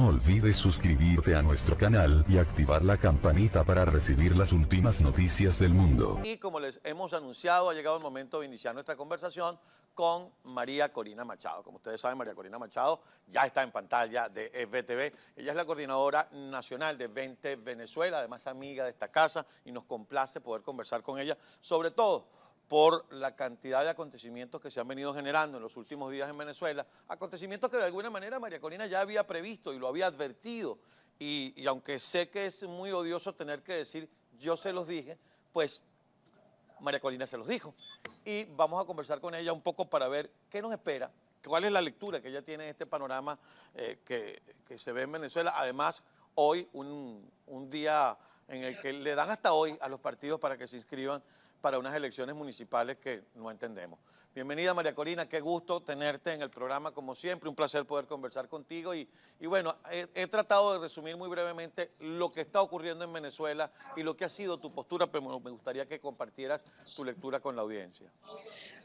olvides suscribirte a nuestro canal y activar la campanita para recibir las últimas noticias del mundo. Y como les hemos anunciado, ha llegado el momento de iniciar nuestra conversación con María Corina Machado. Como ustedes saben, María Corina Machado ya está en pantalla de FTV. Ella es la coordinadora nacional de Vente Venezuela, además amiga de esta casa, y nos complace poder conversar con ella, sobre todo por la cantidad de acontecimientos que se han venido generando en los últimos días en Venezuela, acontecimientos que de alguna manera María Corina ya había previsto y lo había advertido, y aunque sé que es muy odioso tener que decir yo se los dije, pues María Corina se los dijo. Y vamos a conversar con ella un poco para ver qué nos espera, cuál es la lectura que ella tiene de este panorama que se ve en Venezuela. Además, hoy un día en el que le dan hasta hoy a los partidos para que se inscriban para unas elecciones municipales que no entendemos. Bienvenida, María Corina, qué gusto tenerte en el programa como siempre, un placer poder conversar contigo y bueno, he tratado de resumir muy brevemente lo que está ocurriendo en Venezuela y lo que ha sido tu postura, pero me gustaría que compartieras tu lectura con la audiencia.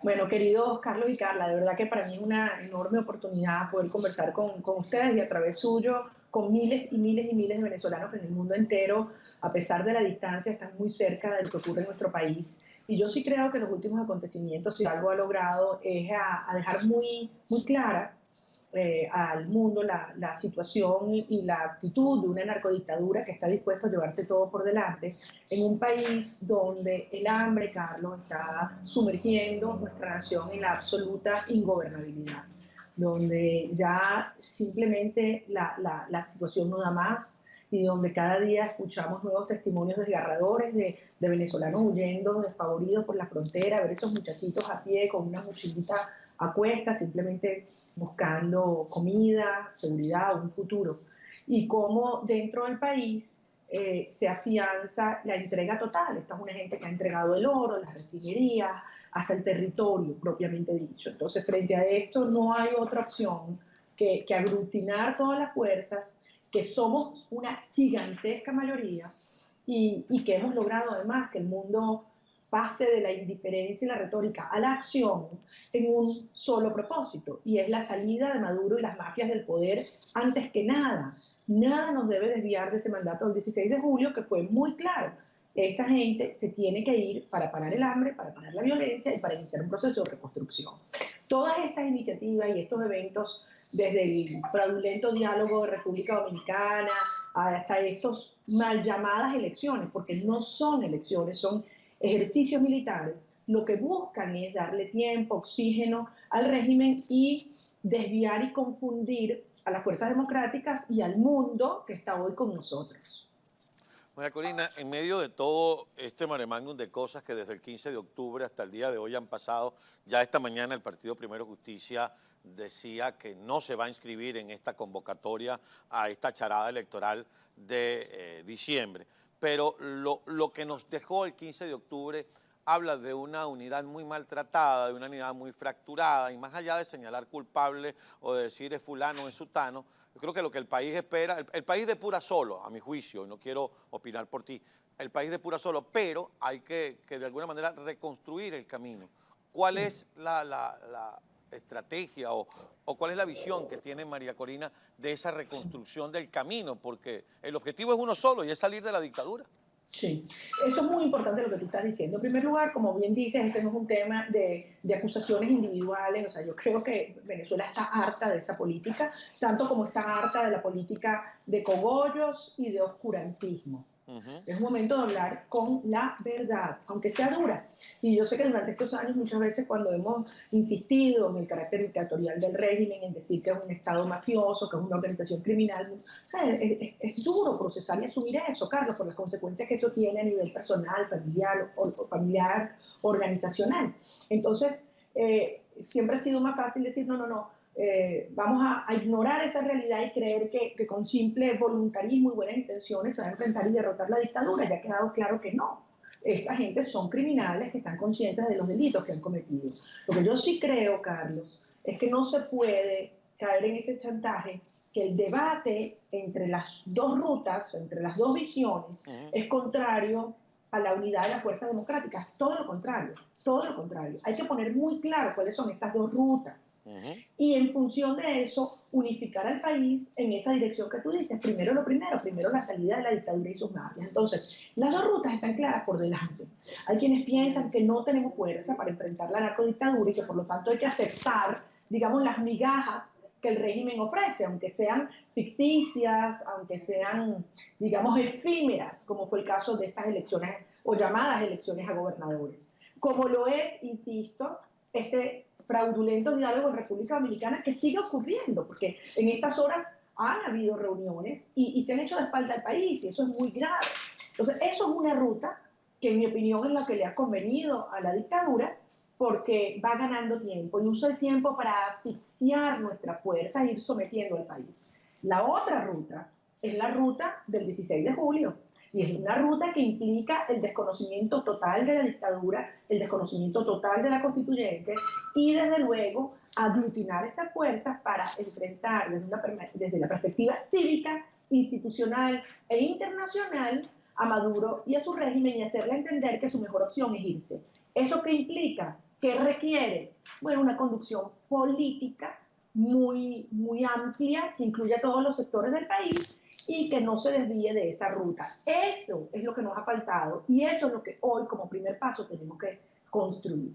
Bueno, queridos Carlos y Carla, de verdad que para mí es una enorme oportunidad poder conversar con ustedes y a través suyo con miles y miles y miles de venezolanos en el mundo entero, a pesar de la distancia, están muy cerca de lo que ocurre en nuestro país. Y yo sí creo que los últimos acontecimientos, si algo ha logrado, es a dejar muy clara al mundo la situación y la actitud de una narcodictadura que está dispuesta a llevarse todo por delante en un país donde el hambre, Carlos, está sumergiendo nuestra nación en la absoluta ingobernabilidad, donde ya simplemente la situación no da más y donde cada día escuchamos nuevos testimonios desgarradores de venezolanos huyendo despavoridos por la frontera, ver esos muchachitos a pie con una mochilita a cuestas, simplemente buscando comida, seguridad, un futuro. Y cómo dentro del país se afianza la entrega total. Esta es una gente que ha entregado el oro, las refinerías, hasta el territorio propiamente dicho. Entonces, frente a esto no hay otra opción que aglutinar todas las fuerzas, que somos una gigantesca mayoría y que hemos logrado además que el mundo pase de la indiferencia y la retórica a la acción en un solo propósito, y es la salida de Maduro y las mafias del poder antes que nada. Nada nos debe desviar de ese mandato del 16 de julio, que fue muy claro. Esta gente se tiene que ir para parar el hambre, para parar la violencia y para iniciar un proceso de reconstrucción. Todas estas iniciativas y estos eventos, desde el fraudulento diálogo de República Dominicana hasta estos mal llamadas elecciones, porque no son elecciones, son ejercicios militares, lo que buscan es darle tiempo, oxígeno al régimen y desviar y confundir a las fuerzas democráticas y al mundo que está hoy con nosotros. María Corina, en medio de todo este maremángum de cosas que desde el 15 de octubre hasta el día de hoy han pasado, ya esta mañana el Partido Primero Justicia decía que no se va a inscribir en esta convocatoria a esta charada electoral de diciembre. Pero lo que nos dejó el 15 de octubre habla de una unidad muy maltratada, de una unidad muy fracturada, y más allá de señalar culpable o de decir es fulano o es sutano, yo creo que lo que el país espera, el país depura solo, a mi juicio, y no quiero opinar por ti, el país depura solo, pero hay que de alguna manera reconstruir el camino. ¿Cuál es la estrategia o cuál es la visión que tiene María Corina de esa reconstrucción del camino? Porque el objetivo es uno solo y es salir de la dictadura. Sí, eso es muy importante lo que tú estás diciendo. En primer lugar, como bien dices, este no es un tema de acusaciones individuales. O sea, yo creo que Venezuela está harta de esa política, tanto como está harta de la política de cogollos y de oscurantismo. Es un momento de hablar con la verdad, aunque sea dura. Y yo sé que durante estos años, muchas veces cuando hemos insistido en el carácter dictatorial del régimen, en decir que es un Estado mafioso, que es una organización criminal, o sea, es duro procesar y asumir eso, Carlos, por las consecuencias que eso tiene a nivel personal, familiar, organizacional. Entonces, siempre ha sido más fácil decir, no, vamos a ignorar esa realidad y creer que con simple voluntarismo y buenas intenciones se va a enfrentar y derrotar la dictadura. Ya ha quedado claro que no. Esta gente son criminales que están conscientes de los delitos que han cometido. Lo que yo sí creo, Carlos, es que no se puede caer en ese chantaje, que el debate entre las dos rutas, entre las dos visiones, es contrario a la unidad de las fuerzas democráticas. Todo lo contrario, todo lo contrario. Hay que poner muy claro cuáles son esas dos rutas. Y en función de eso, unificar al país en esa dirección que tú dices. Primero lo primero la salida de la dictadura y sus mafias. Entonces, las dos rutas están claras por delante. Hay quienes piensan que no tenemos fuerza para enfrentar la narcodictadura y que por lo tanto hay que aceptar, digamos, las migajas que el régimen ofrece, aunque sean ficticias, aunque sean, digamos, efímeras, como fue el caso de estas elecciones o llamadas elecciones a gobernadores. Como lo es, insisto, este fraudulento diálogo en República Dominicana que sigue ocurriendo, porque en estas horas han habido reuniones y se han hecho de espalda al país, y eso es muy grave. Entonces, eso es una ruta que, en mi opinión, es la que le ha convenido a la dictadura, porque va ganando tiempo y usa el tiempo para asfixiar nuestra fuerza e ir sometiendo al país. La otra ruta es la ruta del 16 de julio, y es una ruta que implica el desconocimiento total de la dictadura, el desconocimiento total de la constituyente y, desde luego, aglutinar estas fuerzas para enfrentar desde la perspectiva cívica, institucional e internacional a Maduro y a su régimen, y hacerle entender que su mejor opción es irse. ¿Eso qué implica? ¿Qué requiere? Bueno, una conducción política muy, muy amplia, que incluya a todos los sectores del país y que no se desvíe de esa ruta. Eso es lo que nos ha faltado y eso es lo que hoy, como primer paso, tenemos que construir.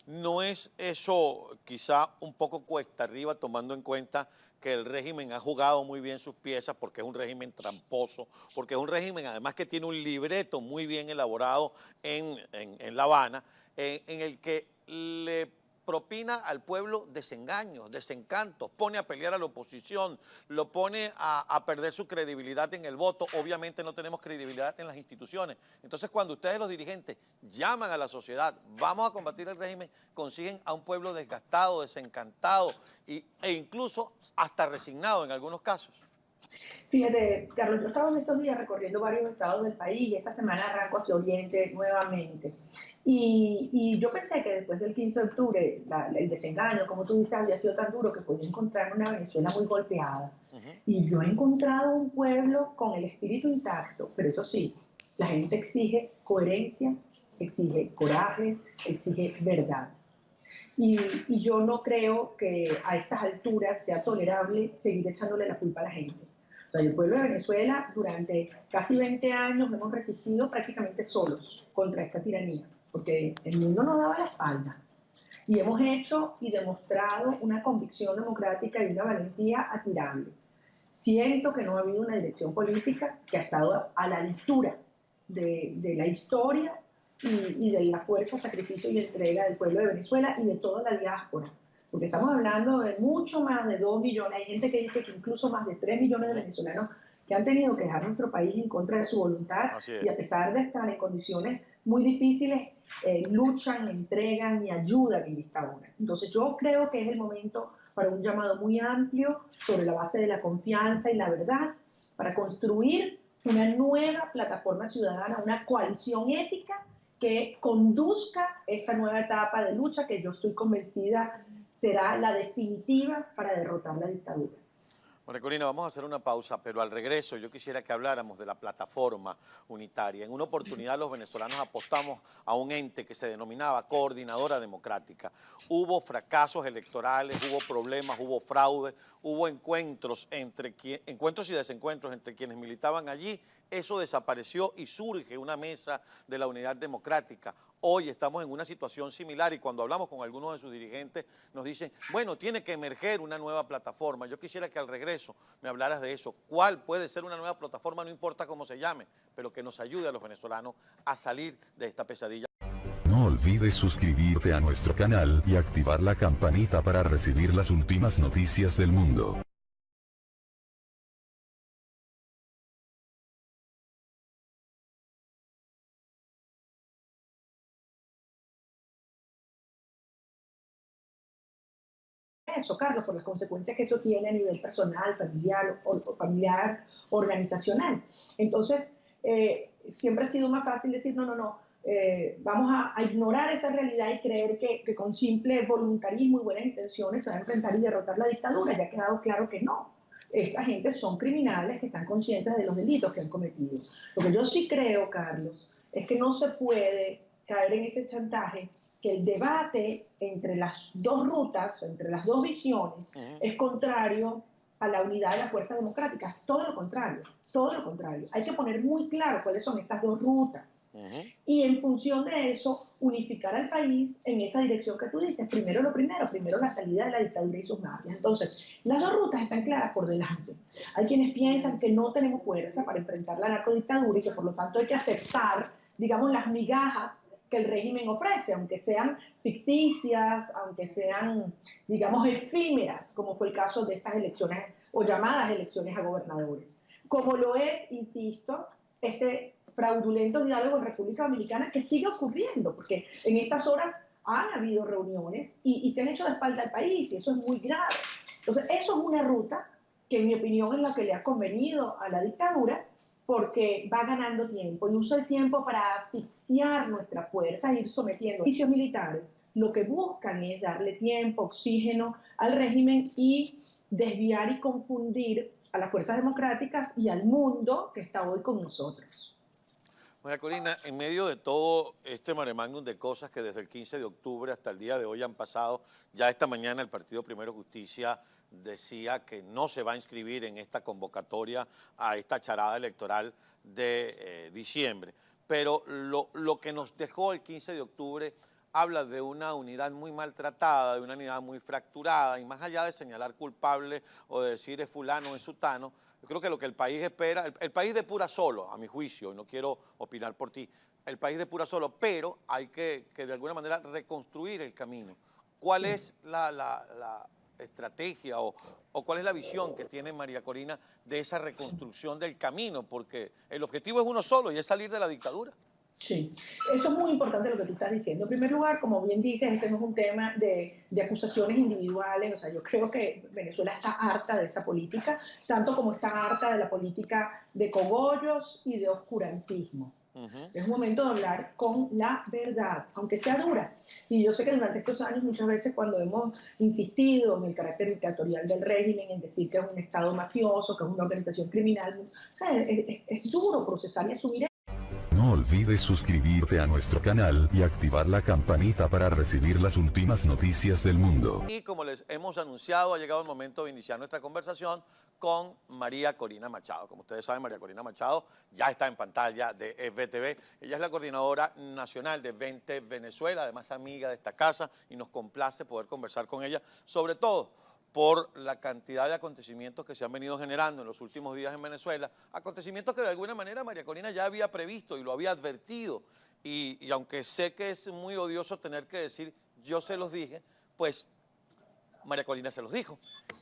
¿No es eso quizá un poco cuesta arriba, tomando en cuenta que el régimen ha jugado muy bien sus piezas, porque es un régimen tramposo, porque es un régimen además que tiene un libreto muy bien elaborado en La Habana, en el que le propina al pueblo desengaños, desencantos, pone a pelear a la oposición, lo pone a perder su credibilidad en el voto? Obviamente no tenemos credibilidad en las instituciones. Entonces, cuando ustedes, los dirigentes, llaman a la sociedad, vamos a combatir el régimen, consiguen a un pueblo desgastado, desencantado e incluso hasta resignado en algunos casos. Fíjate, Carlos, yo estaba en estos días recorriendo varios estados del país y esta semana arranco hacia Oriente nuevamente. Y yo pensé que después del 15 de octubre el desengaño, como tú dices, había sido tan duro que podía encontrar una Venezuela muy golpeada. Y yo he encontrado un pueblo con el espíritu intacto, pero eso sí, la gente exige coherencia, exige coraje, exige verdad. Y yo no creo que a estas alturas sea tolerable seguir echándole la culpa a la gente. O sea, el pueblo de Venezuela durante casi 20 años hemos resistido prácticamente solos contra esta tiranía, porque el mundo nos daba la espalda. Y hemos hecho y demostrado una convicción democrática y una valentía admirable. Siento que no ha habido una dirección política que ha estado a la altura de la historia y de la fuerza, sacrificio y entrega del pueblo de Venezuela y de toda la diáspora. Porque estamos hablando de mucho más de 2 millones, hay gente que dice que incluso más de 3 millones de venezolanos que han tenido que dejar nuestro país en contra de su voluntad, y a pesar de estar en condiciones muy difíciles, luchan, entregan y ayudan en esta hora. Entonces yo creo que es el momento para un llamado muy amplio sobre la base de la confianza y la verdad, para construir una nueva plataforma ciudadana, una coalición ética que conduzca esta nueva etapa de lucha que yo estoy convencida será la definitiva para derrotar la dictadura. María Corina, vamos a hacer una pausa, pero al regreso yo quisiera que habláramos de la plataforma unitaria. En una oportunidad los venezolanos apostamos a un ente que se denominaba Coordinadora Democrática. Hubo fracasos electorales, hubo problemas, hubo fraude, hubo encuentros y desencuentros entre quienes militaban allí. Eso desapareció y surge una mesa de la Unidad Democrática. Hoy estamos en una situación similar y cuando hablamos con algunos de sus dirigentes nos dicen, bueno, tiene que emerger una nueva plataforma. Yo quisiera que al regreso me hablaras de eso. ¿Cuál puede ser una nueva plataforma? No importa cómo se llame, pero que nos ayude a los venezolanos a salir de esta pesadilla. No olvides suscribirte a nuestro canal y activar la campanita para recibir las últimas noticias del mundo. Eso, Carlos, por las consecuencias que eso tiene a nivel personal, familiar, organizacional. Entonces, siempre ha sido más fácil decir, no, vamos a ignorar esa realidad y creer que con simple voluntarismo y buenas intenciones se va a enfrentar y derrotar la dictadura. Ya ha quedado claro que no. esta gente son criminales que están conscientes de los delitos que han cometido. Lo que yo sí creo, Carlos, es que no se puede caer en ese chantaje, que el debate entre las dos rutas, entre las dos visiones, es contrario a la unidad de las fuerzas democráticas. Todo lo contrario, todo lo contrario. Hay que poner muy claro cuáles son esas dos rutas. Y en función de eso, unificar al país en esa dirección que tú dices. Primero lo primero la salida de la dictadura y sus mafias. Entonces, las dos rutas están claras por delante. Hay quienes piensan que no tenemos fuerza para enfrentar la narcodictadura y que por lo tanto hay que aceptar, digamos, las migajas que el régimen ofrece, aunque sean ficticias, aunque sean, digamos, efímeras, como fue el caso de estas elecciones o llamadas elecciones a gobernadores. Como lo es, insisto, este fraudulento diálogo en República Dominicana que sigue ocurriendo, porque en estas horas han habido reuniones y se han hecho de espalda al país, y eso es muy grave. Entonces, eso es una ruta que, en mi opinión, es la que le ha convenido a la dictadura, porque va ganando tiempo y usa el tiempo para asfixiar nuestra fuerza e ir sometiendo a oficios militares. Lo que buscan es darle tiempo, oxígeno al régimen y desviar y confundir a las fuerzas democráticas y al mundo que está hoy con nosotros. María Corina, en medio de todo este mare magnum de cosas que desde el 15 de octubre hasta el día de hoy han pasado, ya esta mañana el Partido Primero Justicia decía que no se va a inscribir en esta convocatoria a esta charada electoral de diciembre. Pero lo que nos dejó el 15 de octubre habla de una unidad muy maltratada, de una unidad muy fracturada, y más allá de señalar culpable o de decir es fulano o es sutano, yo creo que lo que el país espera, el país depura solo, a mi juicio, y no quiero opinar por ti, el país depura solo, pero hay que de alguna manera reconstruir el camino. ¿Cuál es la estrategia o cuál es la visión que tiene María Corina de esa reconstrucción del camino? Porque el objetivo es uno solo y es salir de la dictadura. Sí, eso es muy importante lo que tú estás diciendo. En primer lugar, como bien dices, este no es un tema de acusaciones individuales. O sea, yo creo que Venezuela está harta de esa política, tanto como está harta de la política de cogollos y de oscurantismo. Es un momento de hablar con la verdad, aunque sea dura. Y yo sé que durante estos años, muchas veces cuando hemos insistido en el carácter dictatorial del régimen, en decir que es un Estado mafioso, que es una organización criminal, o sea, es duro procesar y asumir. No olvides suscribirte a nuestro canal y activar la campanita para recibir las últimas noticias del mundo. Y como les hemos anunciado, ha llegado el momento de iniciar nuestra conversación con María Corina Machado. Como ustedes saben, María Corina Machado ya está en pantalla de FTV. Ella es la coordinadora nacional de 20 Venezuela, además amiga de esta casa, y nos complace poder conversar con ella, sobre todo por la cantidad de acontecimientos que se han venido generando en los últimos días en Venezuela, acontecimientos que de alguna manera María Corina ya había previsto y lo había advertido, y aunque sé que es muy odioso tener que decir yo se los dije, pues María Corina se los dijo.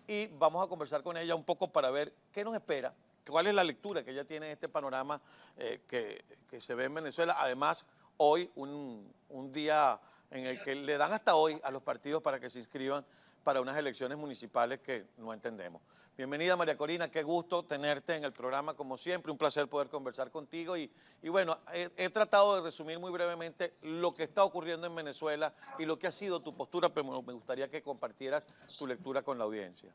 Y vamos a conversar con ella un poco para ver qué nos espera, cuál es la lectura que ella tiene de este panorama que se ve en Venezuela. Además, hoy un día en el que le dan hasta hoy a los partidos para que se inscriban para unas elecciones municipales que no entendemos. Bienvenida, María Corina, qué gusto tenerte en el programa como siempre, un placer poder conversar contigo y bueno, he tratado de resumir muy brevemente lo que está ocurriendo en Venezuela y lo que ha sido tu postura, pero me gustaría que compartieras tu lectura con la audiencia.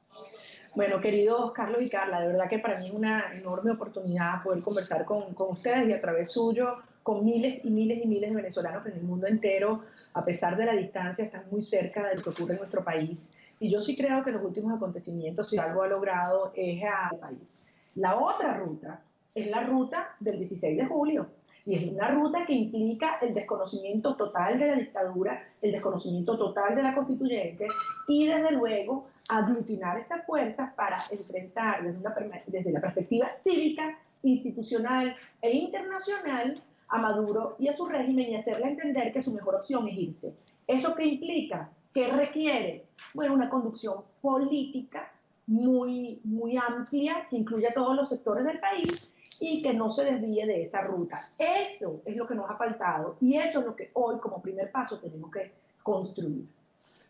Bueno, queridos Carlos y Carla, de verdad que para mí es una enorme oportunidad poder conversar con ustedes y a través suyo con miles y miles y miles de venezolanos en el mundo entero, a pesar de la distancia, están muy cerca de lo que ocurre en nuestro país. Y yo sí creo que los últimos acontecimientos, si algo ha logrado, es al país. La otra ruta es la ruta del 16 de julio. Y es una ruta que implica el desconocimiento total de la dictadura, el desconocimiento total de la constituyente y, desde luego, aglutinar estas fuerzas para enfrentar desde la perspectiva cívica, institucional e internacional a Maduro y a su régimen y hacerle entender que su mejor opción es irse. ¿Eso qué implica? ¿Qué requiere? Bueno, una conducción política muy amplia, que incluye a todos los sectores del país y que no se desvíe de esa ruta. Eso es lo que nos ha faltado y eso es lo que hoy como primer paso tenemos que construir.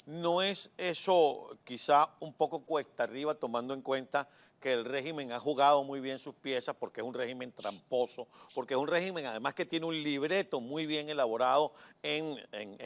¿No es eso quizá un poco cuesta arriba, tomando en cuenta que el régimen ha jugado muy bien sus piezas, porque es un régimen tramposo, porque es un régimen además que tiene un libreto muy bien elaborado en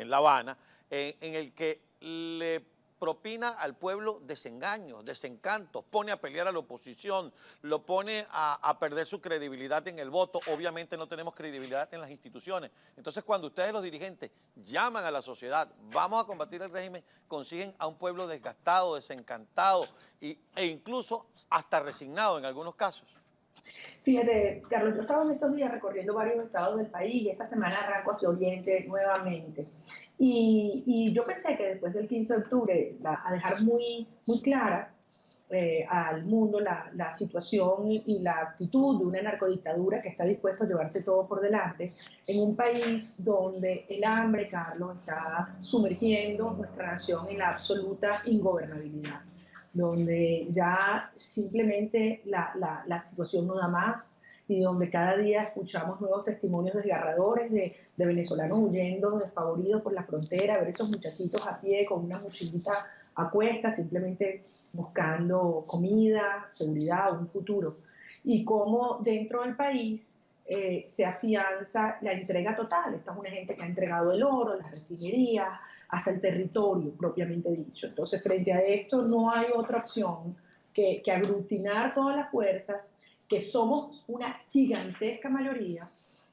La Habana, en el que le propina al pueblo desengaños, desencantos, pone a pelear a la oposición, lo pone a perder su credibilidad en el voto. Obviamente no tenemos credibilidad en las instituciones. Entonces, cuando ustedes los dirigentes llaman a la sociedad, vamos a combatir el régimen, consiguen a un pueblo desgastado, desencantado e incluso hasta resignado en algunos casos. Fíjate, Carlos, yo estaba en estos días recorriendo varios estados del país y esta semana arranco hacia Oriente nuevamente. Y yo pensé que después del 15 de octubre, a dejar muy clara al mundo la situación y la actitud de una narcodictadura que está dispuesta a llevarse todo por delante, en un país donde el hambre, Carlos, está sumergiendo nuestra nación en la absoluta ingobernabilidad, donde ya simplemente la situación no da más y donde cada día escuchamos nuevos testimonios desgarradores de venezolanos huyendo despavoridos por la frontera, ver esos muchachitos a pie con una mochilita a cuestas, simplemente buscando comida, seguridad, un futuro. Y cómo dentro del país se afianza la entrega total. Esta es una gente que ha entregado el oro, las refinerías, hasta el territorio propiamente dicho. Entonces, frente a esto no hay otra opción que aglutinar todas las fuerzas, que somos una gigantesca mayoría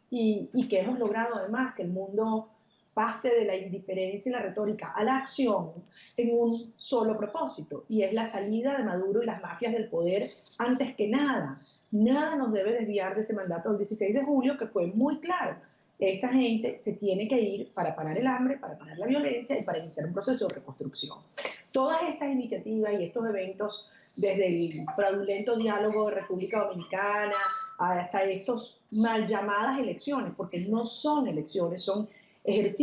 y que hemos logrado además que el mundo pase de la indiferencia y la retórica a la acción en un solo propósito, y es la salida de Maduro y las mafias del poder antes que nada. Nada nos debe desviar de ese mandato del 16 de julio, que fue muy claro. Esta gente se tiene que ir para parar el hambre, para parar la violencia y para iniciar un proceso de reconstrucción. Todas estas iniciativas y estos eventos, desde el fraudulento diálogo de República Dominicana hasta estos mal llamadas elecciones, porque no son elecciones, son ejercicios